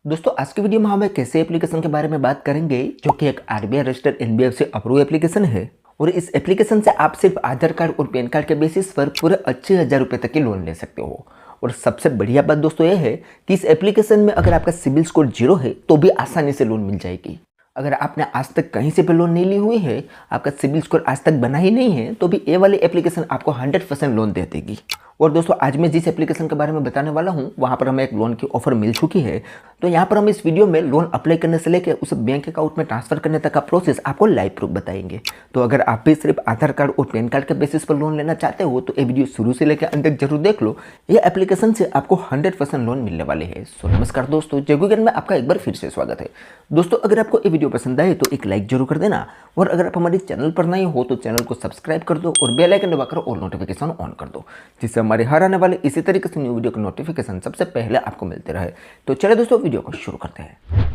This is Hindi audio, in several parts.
दोस्तों आज की वीडियो में हम एक ऐसे एप्लीकेशन के बारे में बात करेंगे जो कि एक RBI registered NBFC approve application है। और इस एप्लीकेशन से आप सिर्फ आधार कार्ड और पैन कार्ड के बेसिस पर पूरे 80,000 रुपये तक की लोन ले सकते हो। और सबसे बढ़िया बात दोस्तों यह है कि इस एप्लीकेशन में अगर आपका सिबिल स्कोर 0 है तो भी आसानी से लोन मिल जाएगी। अगर आपने आज तक कहीं से भी लोन नहीं ली हुई है, आपका सिबिल स्कोर आज तक बना ही नहीं है, तो भी ये वाली एप्लीकेशन आपको 100% लोन दे देगी। और दोस्तों आज मैं जिस एप्लीकेशन के बारे में बताने वाला हूं वहां पर हमें एक लोन की ऑफर मिल चुकी है। तो यहां पर हम इस वीडियो में लोन अप्लाई करने से लेकर उस बैंक अकाउंट में ट्रांसफर करने तक का प्रोसेस आपको लाइव प्रूफ बताएंगे। तो अगर आप भी सिर्फ आधार कार्ड और पैन कार्ड के बेसिस पर लोन लेना चाहते हो तो ये वीडियो शुरू से लेकर अंत तक जरूर देख लो। ये एप्लीकेशन से आपको 100% लोन मिलने वाले है। सो नमस्कार दोस्तों, जय ज्ञान में आपका एक बार फिर से स्वागत है। दोस्तों अगर आपको ये वीडियो पसंद आए तो एक लाइक जरूर कर देना, और अगर आप हमारे चैनल पर नए हो तो चैनल को सब्सक्राइब कर दो और बेल आइकन दबाकर ऑल नोटिफिकेशन ऑन कर दो, जिससे हमारे हर आने वाले इसी तरीके से न्यू वीडियो के नोटिफिकेशन सबसे पहले आपको मिलते रहे। तो चलिए दोस्तों वीडियो को शुरू करते हैं।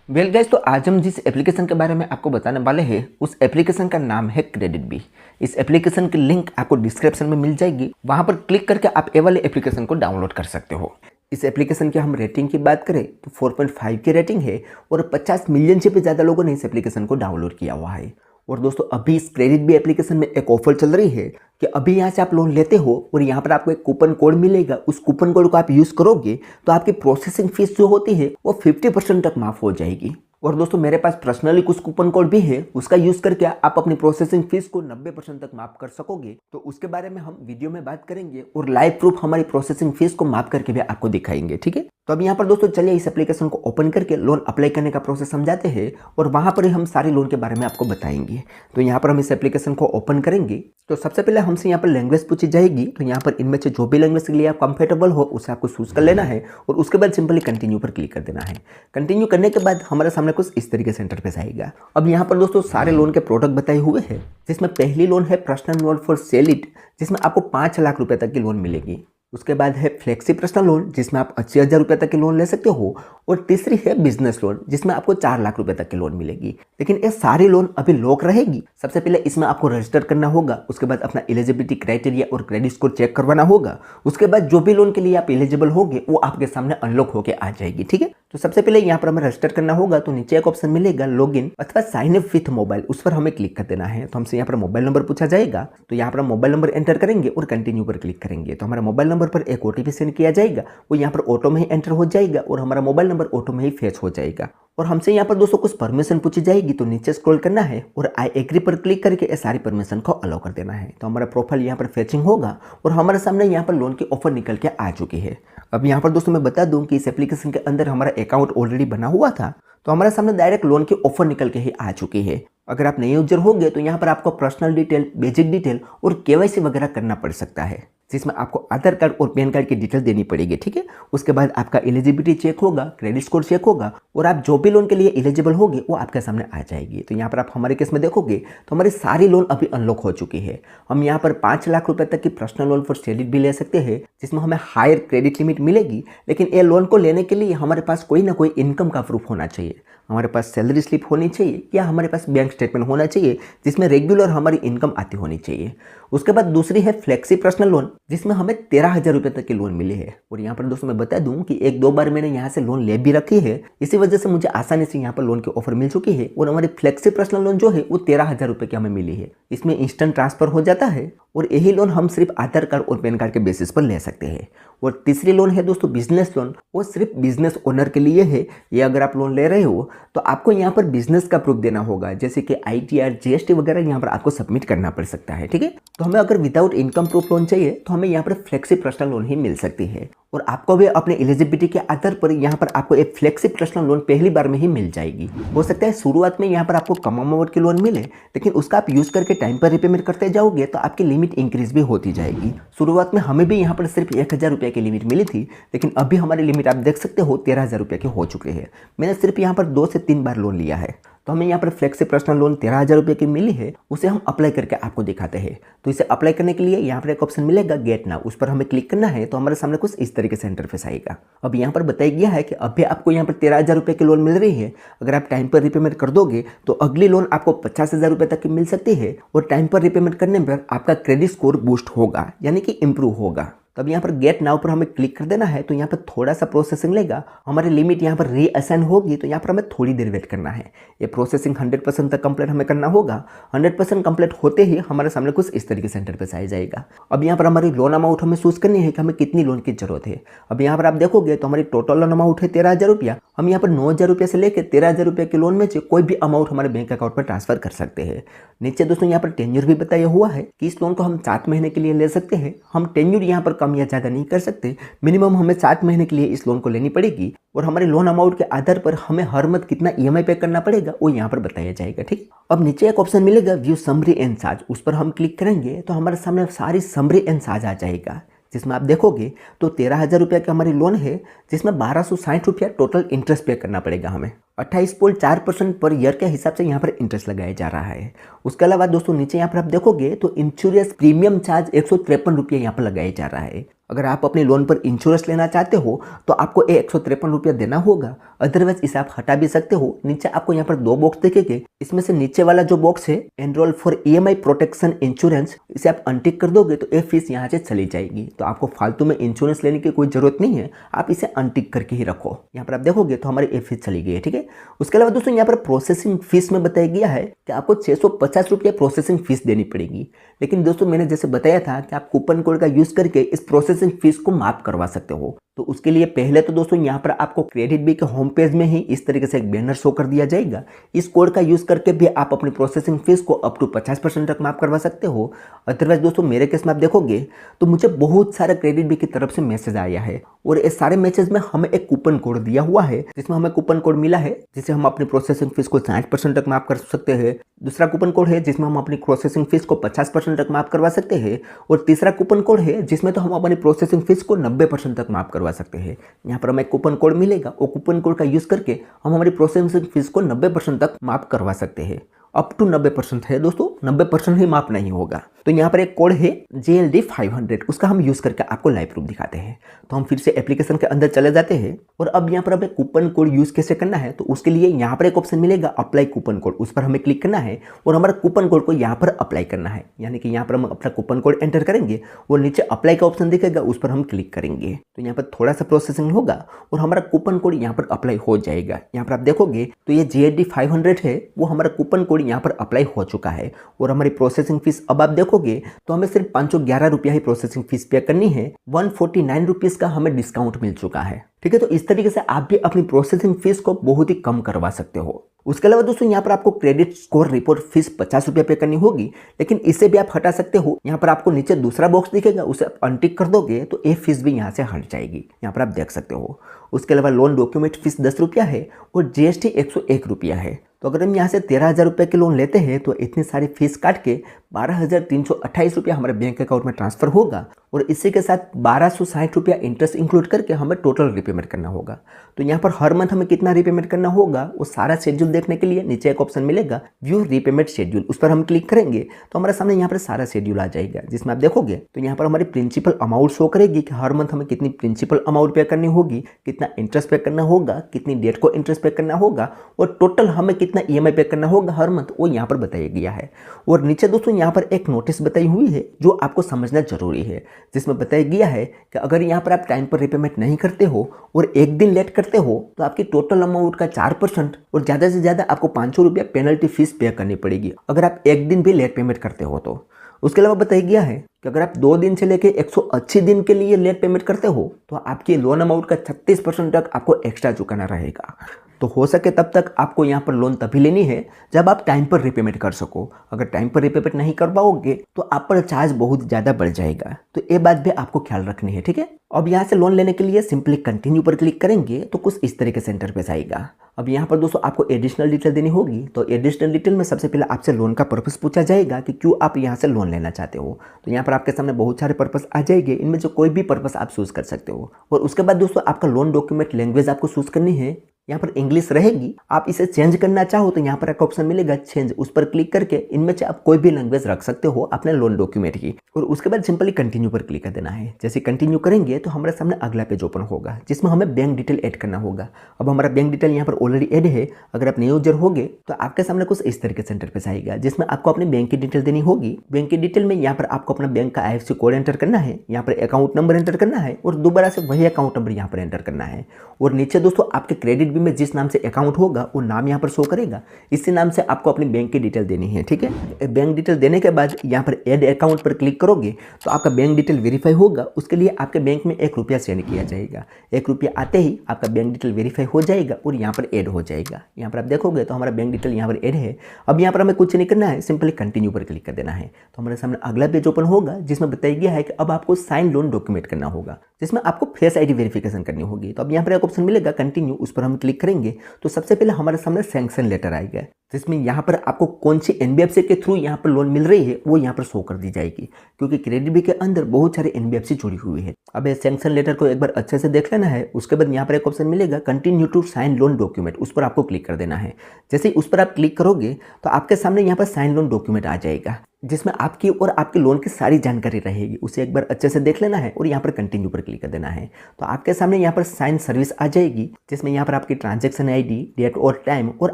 वेल गाइस, तो आज हम जिस एप्लीकेशन के बारे में आपको बताने वाले हैं उस एप्लीकेशन का नाम है क्रेडिट बी। इस एप्लीकेशन की लिंक आपको डिस्क्रिप्शन में मिल जाएगी, वहां पर क्लिक करके आप ये वाले एप्लीकेशन को डाउनलोड कर सकते हो। इस एप्लीकेशन की हम रेटिंग की बात करें तो 4.5 की रेटिंग है और 50 मिलियन से भी ज़्यादा लोगों ने इस एप्लीकेशन को डाउनलोड किया हुआ है। और दोस्तों अभी इस क्रेडिट बी एप्लीकेशन में एक ऑफर चल रही है कि अभी यहाँ से आप लोन लेते हो और यहाँ पर आपको एक कूपन कोड मिलेगा। उस कूपन कोड को आप यूज़ करोगे तो आपकी प्रोसेसिंग फीस जो होती है वो 50% तक माफ़ हो जाएगी। और दोस्तों मेरे पास पर्सनली कुछ कूपन कोड भी है, उसका यूज़ करके आप अपनी प्रोसेसिंग फीस को 90% तक माफ कर सकोगे। तो उसके बारे में हम वीडियो में बात करेंगे और लाइव प्रूफ हमारी प्रोसेसिंग फीस को माफ करके भी आपको दिखाएंगे, ठीक है। तो अब यहाँ पर दोस्तों चलिए इस एप्लीकेशन को ओपन करके लोन अप्लाई करने का प्रोसेस समझाते हैं और वहाँ पर ही हम सारे लोन के बारे में आपको बताएंगे। तो यहाँ पर हम इस एप्लीकेशन को ओपन करेंगे तो सबसे पहले हमसे यहाँ पर लैंग्वेज पूछी जाएगी। तो यहाँ पर इनमें से जो भी लैंग्वेज के लिए आप कंफर्टेबल हो उसे आपको चूज कर लेना है और उसके बाद सिंपली कंटिन्यू पर क्लिक कर देना है। कंटिन्यू करने के बाद हमारे सामने कुछ इस तरीके से इंटरफेस आएगा। अब यहाँ पर दोस्तों सारे लोन के प्रोडक्ट बताए हुए हैं, जिसमें पहली लोन है personal loan for sale it, जिसमें आपको 5 लाख रुपए तक की लोन मिलेगी। उसके बाद है फ्लेक्सी पर्सनल लोन जिसमें आप 80,000 रुपये तक की लोन ले सकते हो। और तीसरी है बिजनेस लोन जिसमें आपको 4 लाख रुपए तक की लोन मिलेगी। लेकिन ये सारी लोन अभी लॉक रहेगी। सबसे पहले इसमें आपको रजिस्टर करना होगा, उसके बाद अपना एलिजिबिलिटी क्राइटेरिया और क्रेडिट स्कोर चेक करवाना होगा। उसके बाद जो भी लोन के लिए आप एलिजिबल होगे वो आपके सामने अनलॉक होकर आ जाएगी, ठीक है। तो सबसे पहले यहाँ पर हमें रजिस्टर करना होगा। तो नीचे एक ऑप्शन मिलेगा लॉगिन अथवा साइन अप विथ मोबाइल, उस पर हमें क्लिक कर देना है। तो हमसे यहाँ पर मोबाइल नंबर पूछा जाएगा, तो यहाँ पर हम मोबाइल नंबर एंटर करेंगे और कंटिन्यू पर क्लिक करेंगे। तो हमारे मोबाइल नंबर पर एक ओटीपी सेंड किया जाएगा, वो यहाँ पर ऑटो में ही एंटर हो जाएगा और हमारा मोबाइल नंबर ऑटो में ही फेच हो जाएगा। और हमसे यहाँ पर दोस्तों कुछ परमिशन पूछी जाएगी, तो नीचे स्क्रॉल करना है और आई एग्री पर क्लिक करके ये सारी परमिशन को अलाउ कर देना है। तो हमारा प्रोफाइल यहाँ पर फेचिंग होगा और हमारे सामने यहाँ पर लोन की ऑफर निकल के आ चुकी है। अब यहाँ पर दोस्तों मैं बता दूं कि इस एप्लीकेशन के अंदर हमारा अकाउंट ऑलरेडी बना हुआ था, तो हमारे सामने डायरेक्ट लोन की ऑफर निकल के ही आ चुकी है। अगर आप नए यूजर होंगे तो यहाँ पर आपको पर्सनल डिटेल, बेसिक डिटेल और केवाईसी वगैरह करना पड़ सकता है, जिसमें आपको आधार कार्ड और पैन कार्ड की डिटेल देनी पड़ेगी, ठीक है। उसके बाद आपका एलिजिबिलिटी चेक होगा, क्रेडिट स्कोर चेक होगा और आप जो भी लोन के लिए एलिजिबल होगे वो आपके सामने आ जाएगी। तो यहाँ पर आप हमारे केस में देखोगे तो हमारी सारी लोन अभी अनलॉक हो चुकी है। हम यहाँ पर 5 लाख रुपए तक की personal loan for sale it भी ले सकते हैं, जिसमें हमें हायर क्रेडिट लिमिट मिलेगी। लेकिन ये लोन को लेने के लिए हमारे पास कोई ना कोई इनकम का प्रूफ होना चाहिए। हमारे पास सैलरी स्लिप होनी चाहिए या हमारे पास बैंक स्टेटमेंट होना चाहिए जिसमें रेगुलर हमारी इनकम आती होनी चाहिए। उसके बाद दूसरी है फ्लेक्सी पर्सनल लोन, जिसमें हमें 13,000 रुपये तक की लोन मिली है। और यहाँ पर दोस्तों मैं बता दूं कि 1-2 बार मैंने यहाँ से लोन ले भी रखी है, इसी वजह से मुझे आसानी से यहाँ पर लोन की ऑफर मिल चुकी है। और हमारी फ्लेक्सी पर्सनल लोन जो है वो 13,000 रुपये की हमें मिली है। इसमें इंस्टेंट ट्रांसफर हो जाता है और यही लोन हम सिर्फ आधार कार्ड और पैन कार्ड के बेसिस पर ले सकते हैं। और तीसरी लोन है दोस्तों बिजनेस लोन, वो सिर्फ बिजनेस ओनर के लिए है। ये अगर आप लोन ले रहे हो तो आपको यहाँ पर बिजनेस का प्रूफ देना होगा, जैसे कि ITR, GST वगैरह यहाँ पर आपको सबमिट करना पड़ सकता है, ठीक है। तो हमें अगर विदाउट इनकम प्रूफ लोन चाहिए तो हमें यहाँ पर फ्लेक्सी पर्सनल लोन ही मिल सकती है। और आपको भी अपने एलिजिबिलिटी के आधार पर यहाँ पर आपको एक फ्लेक्सी पर्सनल लोन पहली बार में ही मिल जाएगी। हो सकता है शुरुआत में यहाँ पर आपको कम अमाउंट की लोन मिले, लेकिन उसका आप यूज करके टाइम पर रिपेमेंट करते जाओगे तो आपकी लिमिट इंक्रीज भी होती जाएगी। शुरुआत में हमें भी यहाँ पर सिर्फ 1,000 रुपये की लिमिट मिली थी, लेकिन अभी हमारी लिमिट आप देख सकते हो 13,000 रुपये की हो चुके हैं। मैंने सिर्फ यहाँ पर 2 से 3 बार लोन लिया है। तो हमें यहाँ पर फ्लेक्सी पर्सनल लोन 13,000 रुपये की मिली है, उसे हम अप्लाई करके आपको दिखाते हैं। तो इसे अप्लाई करने के लिए यहाँ पर एक ऑप्शन मिलेगा गेट नाउ, उस पर हमें क्लिक करना है। तो हमारे सामने कुछ इस तरीके से इंटरफेस आएगा। अब यहाँ पर बताया गया है कि अभी आपको यहाँ पर 13,000 रुपये की लोन मिल रही है। अगर आप टाइम पर रिपेमेंट कर दोगे तो अगली लोन आपको 50,000 रुपये तक की मिल सकती है। और टाइम पर रिपेमेंट करने पर आपका क्रेडिट स्कोर बूस्ट होगा, यानी कि इंप्रूव होगा। तो अब यहाँ पर गेट नाउ पर हमें क्लिक कर देना है। तो यहाँ पर थोड़ा सा प्रोसेसिंग लेगा, हमारी लिमिट यहाँ पर रीअसाइन होगी, तो यहाँ पर हमें थोड़ी देर वेट करना है। ये प्रोसेसिंग 100% तक कंप्लीट हमें करना होगा। 100% कंप्लीट होते ही हमारे सामने कुछ इस तरीके से इंटरफेस आ जाएगा। अब यहाँ पर हमारी लोन अमाउंट हमें चूज करनी है कि हमें कितनी लोन की जरूरत है। अब यहाँ पर आप देखोगे तो हमारी टोटल लोन अमाउंट है 13,000 रुपया। हम यहाँ पर 9,000 रुपये से लेकर 13,000 रुपये के लोन में से कोई भी अमाउंट हमारे बैंक अकाउंट पर ट्रांसफर कर सकते हैं। नीचे दोस्तों यहाँ पर टेन्योर भी बताया हुआ है कि इस लोन को हम 7 महीने के लिए ले सकते हैं। हम टेन्योर यहाँ पर कम या ज़्यादा नहीं कर सकते, मिनिमम हमें 7 महीने के लिए इस लोन को लेनी पड़ेगी और हमारे लोन अमाउंट के आधार पर हमें हर मंथ कितना ईएमआई पे करना पड़ेगा वो यहाँ पर बताया जाएगा। ठीक, अब नीचे एक ऑप्शन मिलेगा व्यू समरी एंड चार्ज, उस पर हम क्लिक करेंगे तो हमारे सामने सारी समरी एंड चार्ज आ जाएगा, जिसमें आप देखोगे तो 13,000 रुपया की हमारी लोन है, जिसमें 1260 रुपया टोटल इंटरेस्ट पे करना पड़ेगा हमें। 28.4% पर ईयर के हिसाब से यहाँ पर इंटरेस्ट लगाया जा रहा है। उसके अलावा दोस्तों नीचे यहाँ पर आप देखोगे तो इंश्योरेंस प्रीमियम चार्ज 153 रुपया यहाँ पर लगाया जा रहा है। अगर आप अपने लोन पर इंश्योरेंस लेना चाहते हो तो आपको 153 रुपया देना होगा, अदरवाइज इसे आप हटा भी सकते हो। नीचे आपको यहाँ पर 2 बॉक्स दिखेंगे, इसमें से नीचे वाला जो बॉक्स है enrol for EMI protection insurance, इसे आप अनटिक कर दोगे तो ये फीस यहाँ से चली जाएगी। तो आपको फालतू में इंश्योरेंस लेने की कोई जरूरत नहीं है, आप इसे अनटिक करके ही रखो। यहाँ पर आप देखोगे तो हमारी ये फीस चली गई है। ठीक है, उसके अलावा दोस्तों यहाँ पर प्रोसेसिंग फीस में बताया गया है कि आपको 650 रुपया प्रोसेसिंग फीस देनी पड़ेगी। लेकिन दोस्तों मैंने जैसे बताया था कि आप कूपन कोड का यूज करके इस प्रोसेसिंग फीस को माफ करवा सकते हो। तो उसके लिए पहले तो दोस्तों यहाँ पर आपको क्रेडिट बी के होम पेज में ही इस तरीके से एक बैनर शो कर दिया जाएगा। इस कोड का यूज करके भी आप अपनी प्रोसेसिंग फीस को अप टू 50% तक माफ करवा सकते हो। अदरवाइज दोस्तों मेरे केस में आप देखोगे तो मुझे बहुत सारा क्रेडिट बी की तरफ से मैसेज आया है और इस सारे मैसेज में हमें एक कूपन कोड दिया हुआ है, जिसमें हमें कूपन कोड मिला है जिसे हम अपनी प्रोसेसिंग फीस को 60% तक माफ कर सकते हैं। दूसरा कूपन कोड है जिसमें हम अपनी प्रोसेसिंग फीस को 50% तक माफ करवा सकते हैं और तीसरा कूपन कोड है जिसमें तो हम अपनी प्रोसेसिंग फीस को 90% तक माफ करवा सकते हैं। यहाँ पर हमें कूपन कोड मिलेगा, वो कूपन कोड का यूज करके हम हमारी प्रोसेसिंग फीस को 90% तक माफ करवा सकते हैं। अप टू 90% है दोस्तों, 90% ही माफ नहीं होगा। तो यहाँ पर एक कोड है JLD 500, उसका हम यूज करके आपको लाइव प्रूफ दिखाते हैं। तो हम फिर से एप्लीकेशन के अंदर चले जाते हैं और अब यहाँ पर हमें कूपन कोड यूज कैसे करना है, तो उसके लिए यहाँ पर एक ऑप्शन मिलेगा अप्लाई कूपन कोड, उस पर हमें क्लिक करना है और हमारा कूपन कोड को यहाँ पर अप्लाई करना है। यानी कि यहाँ पर हम अपना कूपन कोड एंटर करेंगे और नीचे अप्लाई का ऑप्शन दिखेगा, उस पर हम क्लिक करेंगे। तो यहाँ पर थोड़ा सा प्रोसेसिंग होगा और हमारा कूपन कोड यहाँ पर अप्लाई हो जाएगा। यहाँ पर आप देखोगे तो ये JLD 500 है, वो हमारा कूपन कोड यहाँ पर अप्लाई हो चुका है और हमारी प्रोसेसिंग फीस अब आप देखोगे तो हमें सिर्फ 511 रुपया ही प्रोसेसिंग फीस पे करनी है। 149 रुपीज का हमें डिस्काउंट मिल चुका है। ठीक है, तो इस तरीके से आप भी अपनी प्रोसेसिंग फीस को बहुत ही कम करवा सकते हो। उसके अलावा दोस्तों यहाँ पर आपको क्रेडिट स्कोर रिपोर्ट फीस 50 रुपये पे करनी होगी, लेकिन इसे भी आप हटा सकते हो। यहाँ पर आपको नीचे दूसरा बॉक्स दिखेगा, उसे आप अनटिक कर दोगे तो ये फीस भी यहाँ से हट जाएगी। यहाँ पर आप देख सकते हो। उसके अलावा लोन डॉक्यूमेंट फीस 10 रुपया है और GST 101 रुपया है। तो अगर हम यहाँ से 13,000 रुपये के लोन लेते हैं तो इतनी सारी फीस काट के 12,328 रुपया हमारे बैंक अकाउंट में ट्रांसफर होगा और इसी के साथ 1260 रुपया इंटरेस्ट इंक्लूड करके हमें टोटल रिपेमेंट करना होगा। तो यहाँ पर हर मंथ हमें कितना रिपेमेंट करना होगा वो सारा शेड्यूल देखने के लिए नीचे एक ऑप्शन मिलेगा व्यू रिपेमेंट शेड्यूल, उस पर हम क्लिक करेंगे तो हमारे सामने यहाँ पर सारा शेड्यूल आ जाएगा, जिसमें आप देखोगे तो यहाँ पर हमारी प्रिंसिपल अमाउंट शो करेगी कि हर मंथ हमें कितनी प्रिंसिपल अमाउंट पे करनी होगी, कितना इंटरेस्ट पे करना होगा, कितनी डेट को इंटरेस्ट पे करना होगा और टोटल हमें कितना EMI पे करना होगा हर मंथ, वो यहाँ पर बताया गया है। और नीचे दोस्तों यहाँ पर एक नोटिस बताई हुई है जो आपको समझना जरूरी है, जिसमें बताया गया है कि अगर यहाँ पर आप टाइम पर रिपेमेंट नहीं करते हो और एक दिन लेट करते हो तो आपकी टोटल अमाउंट का 4% और ज़्यादा से ज़्यादा आपको 500 रुपया पेनल्टी फीस पे करनी पड़ेगी अगर आप एक दिन भी लेट पेमेंट करते हो तो। उसके अलावा बताया गया है कि अगर आप 2 दिन से लेकर 180 दिन के लिए लेट पेमेंट करते हो तो आपकी लोन अमाउंट का 36% तक आपको एक्स्ट्रा चुकाना रहेगा। तो हो सके तब तक आपको यहाँ पर लोन तभी लेनी है जब आप टाइम पर रिपेमेंट कर सको। अगर टाइम पर रिपेमेंट नहीं कर पाओगे तो आप पर चार्ज बहुत ज़्यादा बढ़ जाएगा। तो ये बात भी आपको ख्याल रखनी है, ठीक है। अब यहाँ से लोन लेने के लिए सिंपली कंटिन्यू पर क्लिक करेंगे तो कुछ इस तरीके से इंटरफेस आएगा। अब यहाँ पर दोस्तों आपको एडिशनल डिटेल देनी होगी। तो एडिशनल डिटेल में सबसे पहले आपसे लोन का पर्पस पूछा जाएगा कि क्यों आप यहाँ से लोन लेना चाहते हो। तो यहाँ पर आपके सामने बहुत सारे पर्पस आ जाएंगे, इनमें से कोई भी पर्पस आप चूज कर सकते हो। और उसके बाद दोस्तों आपका लोन डॉक्यूमेंट लैंग्वेज आपको चूज करनी है यहाँ पर इंग्लिश रहेगी। आप इसे चेंज करना चाहो तो यहाँ पर एक ऑप्शन मिलेगा चेंज, उस पर क्लिक करके इनमें से आप कोई भी लैंग्वेज रख सकते हो अपने लोन डॉक्यूमेंट की, और उसके बाद सिंपली कंटिन्यू पर क्लिक कर देना है। जैसे कंटिन्यू करेंगे तो हमारे सामने अगला पेज ओपन होगा जिसमें हमें बैंक डिटेल ऐड करना होगा। अब हमारा बैंक डिटेल यहाँ पर ऑलरेडी ऐड है। अगर आप नए यूजर होगे तो आपके सामने कुछ इस तरीके से इंटरफेस आएगा जिसमें आपको अपने बैंक की डिटेल देनी होगी। बैंक की डिटेल में यहाँ पर आपको अपना बैंक का IFSC कोड एंटर करना है, यहाँ पर अकाउंट नंबर एंटर करना है और दोबारा से वही अकाउंट नंबर यहाँ पर एंटर करना है। और नीचे दोस्तों आपके क्रेडिट बिल में जिस नाम से अकाउंट होगा वो नाम यहाँ पर शो करेगा, इसी नाम से आपको अपनी बैंक की डिटेल देनी है। ठीक है, बैंक डिटेल देने के बाद यहाँ पर ऐड अकाउंट पर क्लिक करोगे तो आपका बैंक डिटेल वेरीफाई होगा। उसके लिए आपके बैंक में ₹1 सेंड किया जाएगा। ₹1 आते ही आपका बैंक डिटेल वेरीफाई हो जाएगा और यहाँ पर ऐड हो जाएगा। यहाँ पर आप देखोगे तो हमारा बैंक डिटेल यहाँ पर ऐड है। अब यहाँ पर हमें कुछ नहीं करना है, सिंपली कंटिन्यू पर क्लिक कर देना है। तो हमारे सामने अगला पेज ओपन होगा जिसमें बताया गया है कि अब आपको साइन लोन डॉक्यूमेंट करना होगा, जिसमें आपको फेस ID वेरिफिकेशन करनी होगी। तो अब यहाँ पर एक ऑप्शन मिलेगा कंटिन्यू, उस पर हम क्लिक करेंगे तो सबसे पहले हमारे सामने सैंक्शन लेटर आएगा जिसमें यहाँ पर आपको कौन सी NBFC के थ्रू यहाँ पर लोन मिल रही है वो यहाँ पर शो कर दी जाएगी, क्योंकि क्रेडिट बिल के अंदर बहुत सारे NBFC जुड़ी हुई है। अब ये सैंक्शन लेटर को एक बार अच्छे से देख लेना है। उसके बाद यहाँ पर एक ऑप्शन मिलेगा continue to sign loan document, उस पर आपको क्लिक कर देना है। जैसे ही उस पर आप क्लिक करोगे तो आपके सामने यहाँ पर साइन लोन डॉक्यूमेंट आ जाएगा जिसमें आपकी और आपके लोन की सारी जानकारी रहेगी। उसे एक बार अच्छे से देख लेना है और यहाँ पर कंटिन्यू पर क्लिक कर देना है। तो आपके सामने यहाँ पर साइन सर्विस आ जाएगी जिसमें यहाँ पर आपकी ट्रांजैक्शन ID, डेट और टाइम और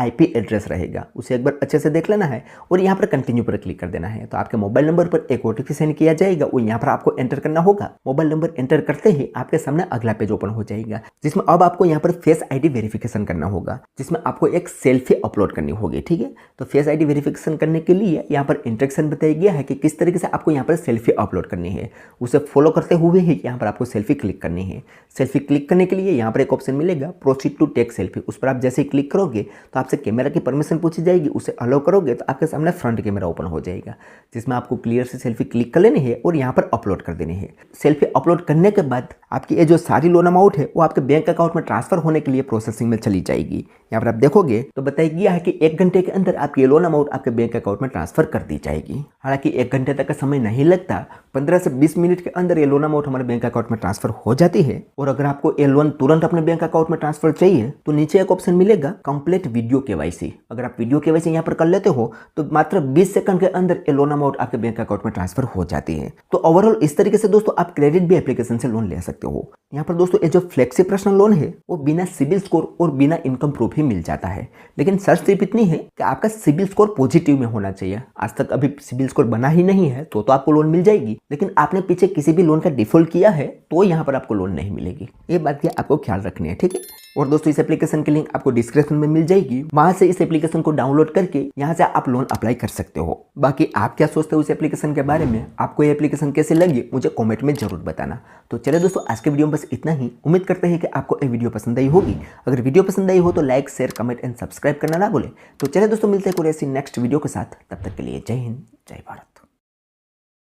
IP एड्रेस रहेगा। उसे एक बार अच्छे से देख लेना है और यहाँ पर कंटिन्यू पर क्लिक कर देना है। तो आपके मोबाइल नंबर पर एक OTP सेंड किया जाएगा और यहाँ पर आपको एंटर करना होगा। मोबाइल नंबर एंटर करते ही आपके सामने अगला पेज ओपन हो जाएगा जिसमें अब आपको यहाँ पर फेस ID वेरिफिकेशन करना होगा, जिसमें आपको एक सेल्फी अपलोड करनी होगी। ठीक है, तो फेस ID वेरिफिकेशन करने के लिए यहाँ पर इंस्ट्रक्शन बताया गया है कि किस तरीके से आपको यहाँ पर सेल्फी अपलोड करनी है। उसे फॉलो करते हुए ही यहाँ पर आपको सेल्फी क्लिक करनी है। सेल्फी क्लिक करने के लिए यहाँ पर एक ऑप्शन मिलेगा प्रोसीड टू टेक सेल्फी, उस पर आप जैसे ही क्लिक करोगे तो आपसे कैमरा की परमिशन पूछी जाएगी। उसे अलाउ करोगे तो आपके सामने फ्रंट कैमरा ओपन हो जाएगा जिसमें आपको क्लियर से सेल्फी क्लिक कर लेनी है और यहाँ पर अपलोड कर देनी है। सेल्फी अपलोड करने के बाद आपकी ये जो सारी लोन अमाउंट है वो आपके बैंक अकाउंट में ट्रांसफर होने के लिए प्रोसेसिंग में चली जाएगी। यहाँ पर आप देखोगे तो बताया गया है कि 1 घंटे के अंदर आपकी लोन अमाउंट आपके बैंक अकाउंट में ट्रांसफर कर दी जाएगी। हालांकि 1 घंटे तक का समय नहीं लगता, 15 से 20 मिनट के अंदर ये लोन अमाउंट हमारे बैंक अकाउंट में ट्रांसफर हो जाती है। और अगर आपको ये लोन तुरंत अपने बैंक अकाउंट में ट्रांसफर चाहिए तो नीचे एक ऑप्शन मिलेगा कंप्लीट वीडियो KYC। अगर आप वीडियो KYC यहाँ पर कर लेते हो तो मात्र 20 सेकंड के अंदर ये लोन अमाउंट आपके बैंक अकाउंट में ट्रांसफर हो जाती है। तो ओवरऑल इस तरीके से दोस्तों आप क्रेडिट भी एप्लीकेशन से लोन ले सकते हो। यहाँ पर दोस्तों ये जो फ्लेक्सी पर्सनल लोन है वो बिना सिबिल स्कोर और बिना इनकम प्रूफ ही मिल जाता है, लेकिन शर्त सिर्फ इतनी है कि आपका सिबिल स्कोर पॉजिटिव में होना चाहिए। आज तक अभी सिबिल स्कोर बना ही नहीं है तो आपको लोन मिल जाएगी, लेकिन आपने पीछे किसी भी लोन का डिफॉल्ट किया है तो यहाँ पर आपको लोन नहीं मिलेगी। ये बात की आपको ख्याल रखनी है। ठीक है, और दोस्तों इस एप्लीकेशन की लिंक आपको डिस्क्रिप्शन में मिल जाएगी, वहां से इस एप्लीकेशन को डाउनलोड करके यहाँ से आप लोन अप्लाई कर सकते हो। बाकी आप क्या सोचते हो इस एप्लीकेशन के बारे में, आपको ये एप्लीकेशन कैसे लगी मुझे कमेंट में जरूर बताना। तो चलिए दोस्तों आज के वीडियो में बस इतना ही। उम्मीद करते हैं कि आपको ये वीडियो पसंद आई होगी। अगर वीडियो पसंद आई हो तो like, share, comment and subscribe करना ना भूले। तो चलिए दोस्तों मिलते हैं कोई ऐसी नेक्स्ट वीडियो के साथ, तब तक के लिए जय हिंद, जय भारत।